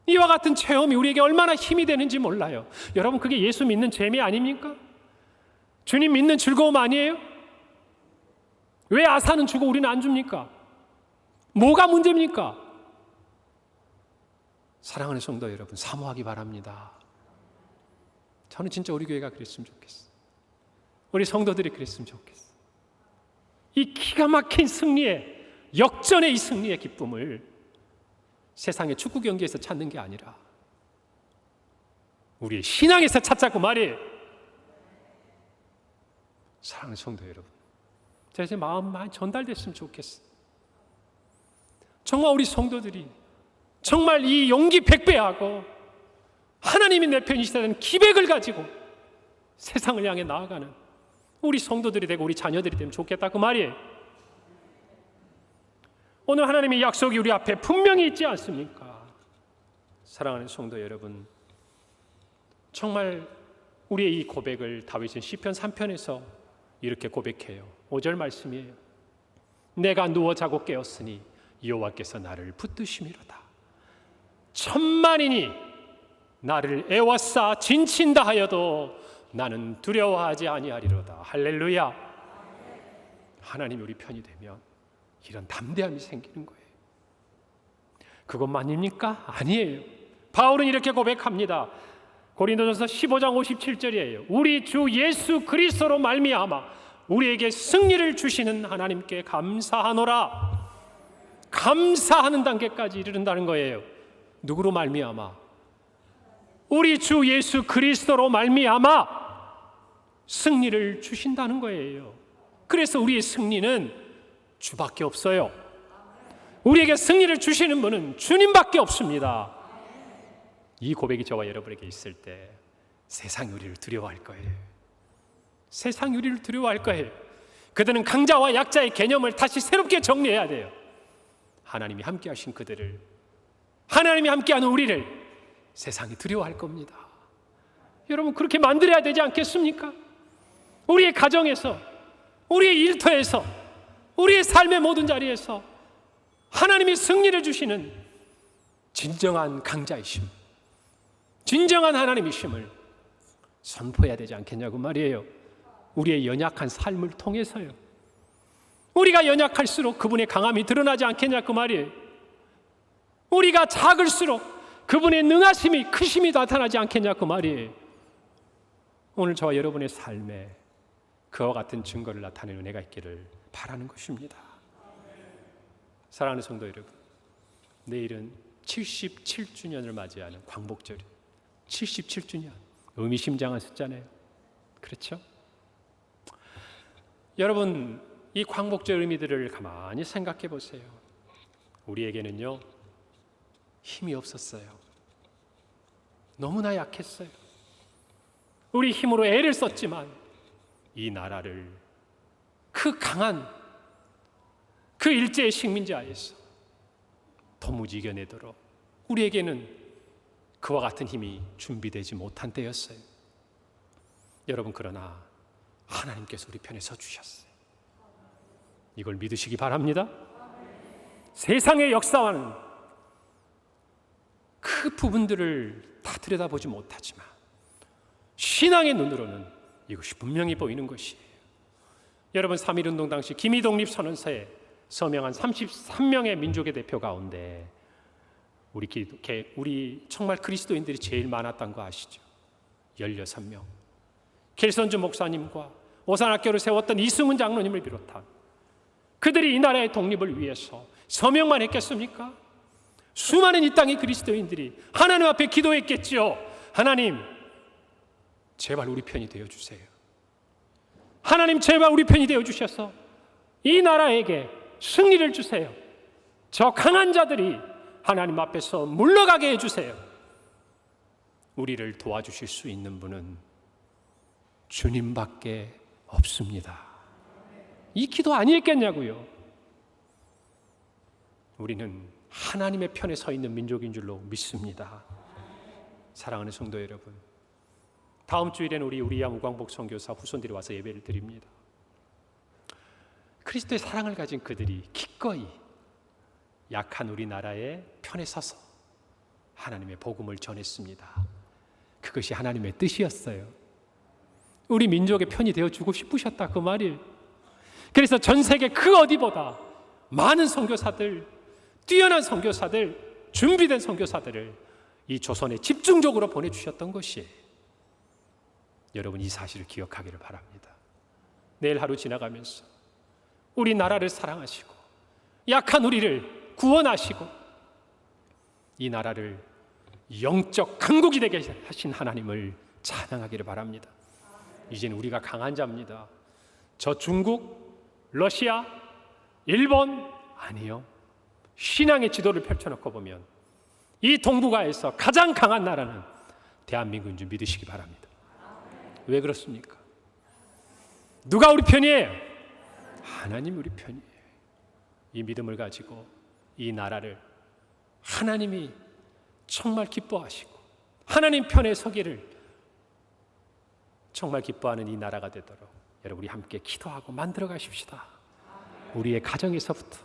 이와 같은 체험이 우리에게 얼마나 힘이 되는지 몰라요. 여러분, 그게 예수 믿는 재미 아닙니까? 주님 믿는 즐거움 아니에요? 왜 아사는 주고 우리는 안 줍니까? 뭐가 문제입니까? 사랑하는 성도 여러분, 사모하기 바랍니다. 저는 진짜 우리 교회가 그랬으면 좋겠어요. 우리 성도들이 그랬으면 좋겠어요. 이 기가 막힌 승리의, 역전의 이 승리의 기쁨을 세상의 축구 경기에서 찾는 게 아니라 우리의 신앙에서 찾자고 말이에요. 사랑하는 성도 여러분, 제 마음 많이 전달됐으면 좋겠어요. 정말 우리 성도들이 정말 이 용기 백배하고 하나님이 내 편이시다는 기백을 가지고 세상을 향해 나아가는 우리 성도들이 되고 우리 자녀들이 되면 좋겠다 그 말이에요. 오늘 하나님의 약속이 우리 앞에 분명히 있지 않습니까? 사랑하는 성도 여러분, 정말 우리의 이 고백을 다윗은 시편 3편에서 이렇게 고백해요. 5절 말씀이에요. 내가 누워 자고 깨었으니 여호와께서 나를 붙드심이로다. 천만인이 나를 애워싸 진친다 하여도 나는 두려워하지 아니하리로다. 할렐루야. 하나님이 우리 편이 되면 이런 담대함이 생기는 거예요. 그것만입니까? 아니에요. 바울은 이렇게 고백합니다. 고린도전서 15장 57절이에요. 우리 주 예수 그리스도로 말미암아 우리에게 승리를 주시는 하나님께 감사하노라. 감사하는 단계까지 이르른다는 거예요. 누구로 말미암아? 우리 주 예수 그리스도로 말미암아 승리를 주신다는 거예요. 그래서 우리의 승리는 주밖에 없어요. 우리에게 승리를 주시는 분은 주님밖에 없습니다. 이 고백이 저와 여러분에게 있을 때 세상이 우리를 두려워할 거예요. 세상이 우리를 두려워할 거예요. 그들은 강자와 약자의 개념을 다시 새롭게 정리해야 돼요. 하나님이 함께 하신 그들을, 하나님이 함께하는 우리를 세상이 두려워할 겁니다. 여러분, 그렇게 만들어야 되지 않겠습니까? 우리의 가정에서, 우리의 일터에서, 우리의 삶의 모든 자리에서 하나님이 승리를 주시는 진정한 강자이심, 진정한 하나님이심을 선포해야 되지 않겠냐고 말이에요. 우리의 연약한 삶을 통해서요. 우리가 연약할수록 그분의 강함이 드러나지 않겠냐고 말이에요. 우리가 작을수록 그분의 능하심이, 크심이 나타나지 않겠냐고 말이에요. 오늘 저와 여러분의 삶에 그와 같은 증거를 나타내는 은혜가 있기를 바라는 것입니다. 사랑하는 성도 여러분, 내일은 77주년을 맞이하는 광복절이에요. 77주년, 의미심장한 숫자네요. 그렇죠? 여러분, 이 광복절 의미들을 가만히 생각해 보세요. 우리에게는요, 힘이 없었어요. 너무나 약했어요. 우리 힘으로 애를 썼지만 이 나라를 그 강한 그 일제의 식민지하에서 도무지 이겨내도록 우리에게는 그와 같은 힘이 준비되지 못한 때였어요. 여러분, 그러나 하나님께서 우리 편에 서주셨어요. 이걸 믿으시기 바랍니다. 세상의 역사와는 그 부분들을 다 들여다보지 못하지만 신앙의 눈으로는 이것이 분명히 보이는 것이에요. 여러분, 3.1운동 당시 기미독립선언서에 서명한 33명의 민족의 대표 가운데 우리 정말 그리스도인들이 제일 많았던 거 아시죠? 16명. 켈선주 목사님과 오산학교를 세웠던 이승훈 장로님을 비롯한 그들이 이 나라의 독립을 위해서 서명만 했겠습니까? 수많은 이 땅의 그리스도인들이 하나님 앞에 기도했겠지요. 하나님 제발 우리 편이 되어주세요. 하나님 제발 우리 편이 되어주셔서 이 나라에게 승리를 주세요. 저 강한 자들이 하나님 앞에서 물러가게 해주세요. 우리를 도와주실 수 있는 분은 주님밖에 없습니다. 이 기도 아니겠냐고요. 우리는 하나님의 편에 서 있는 민족인 줄로 믿습니다. 사랑하는 성도 여러분, 다음 주일에는 우리 우리야 무광복 선교사 후손들이 와서 예배를 드립니다. 그리스도의 사랑을 가진 그들이 기꺼이 약한 우리나라의 편에 서서 하나님의 복음을 전했습니다. 그것이 하나님의 뜻이었어요. 우리 민족의 편이 되어주고 싶으셨다 그 말이에요. 그래서 전 세계 그 어디보다 많은 선교사들, 뛰어난 선교사들, 준비된 선교사들을 이 조선에 집중적으로 보내주셨던 것이에요. 여러분 이 사실을 기억하기를 바랍니다. 내일 하루 지나가면서 우리 나라를 사랑하시고 약한 우리를 구원하시고 이 나라를 영적 강국이 되게 하신 하나님을 찬양하기를 바랍니다. 이제는 우리가 강한 자입니다. 저 중국, 러시아, 일본 아니요. 신앙의 지도를 펼쳐놓고 보면 이 동북아에서 가장 강한 나라는 대한민국인 줄 믿으시기 바랍니다. 왜 그렇습니까? 누가 우리 편이에요? 하나님 우리 편이에요. 이 믿음을 가지고 이 나라를 하나님이 정말 기뻐하시고 하나님 편에 서기를 정말 기뻐하는 이 나라가 되도록 여러분 우리 함께 기도하고 만들어 가십시다. 우리의 가정에서부터,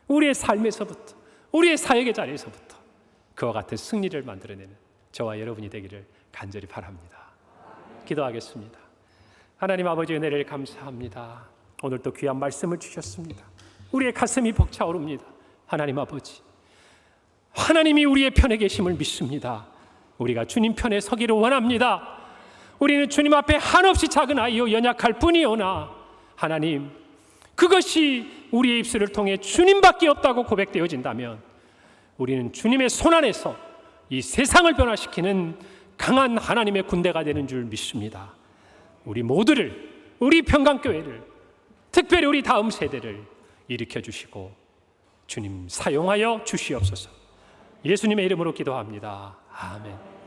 우리의 삶에서부터, 우리의 사역의 자리에서부터 그와 같은 승리를 만들어내는 저와 여러분이 되기를 간절히 바랍니다. 기도하겠습니다. 하나님 아버지 은혜를 감사합니다. 오늘 또 귀한 말씀을 주셨습니다. 우리의 가슴이 벅차오릅니다. 하나님 아버지, 하나님이 우리의 편에 계심을 믿습니다. 우리가 주님 편에 서기를 원합니다. 우리는 주님 앞에 한없이 작은 아이요 연약할 뿐이오나 하나님, 그것이 우리의 입술을 통해 주님밖에 없다고 고백되어진다면 우리는 주님의 손 안에서 이 세상을 변화시키는 강한 하나님의 군대가 되는 줄 믿습니다. 우리 모두를, 우리 평강교회를, 특별히 우리 다음 세대를 일으켜주시고 주님 사용하여 주시옵소서. 예수님의 이름으로 기도합니다. 아멘.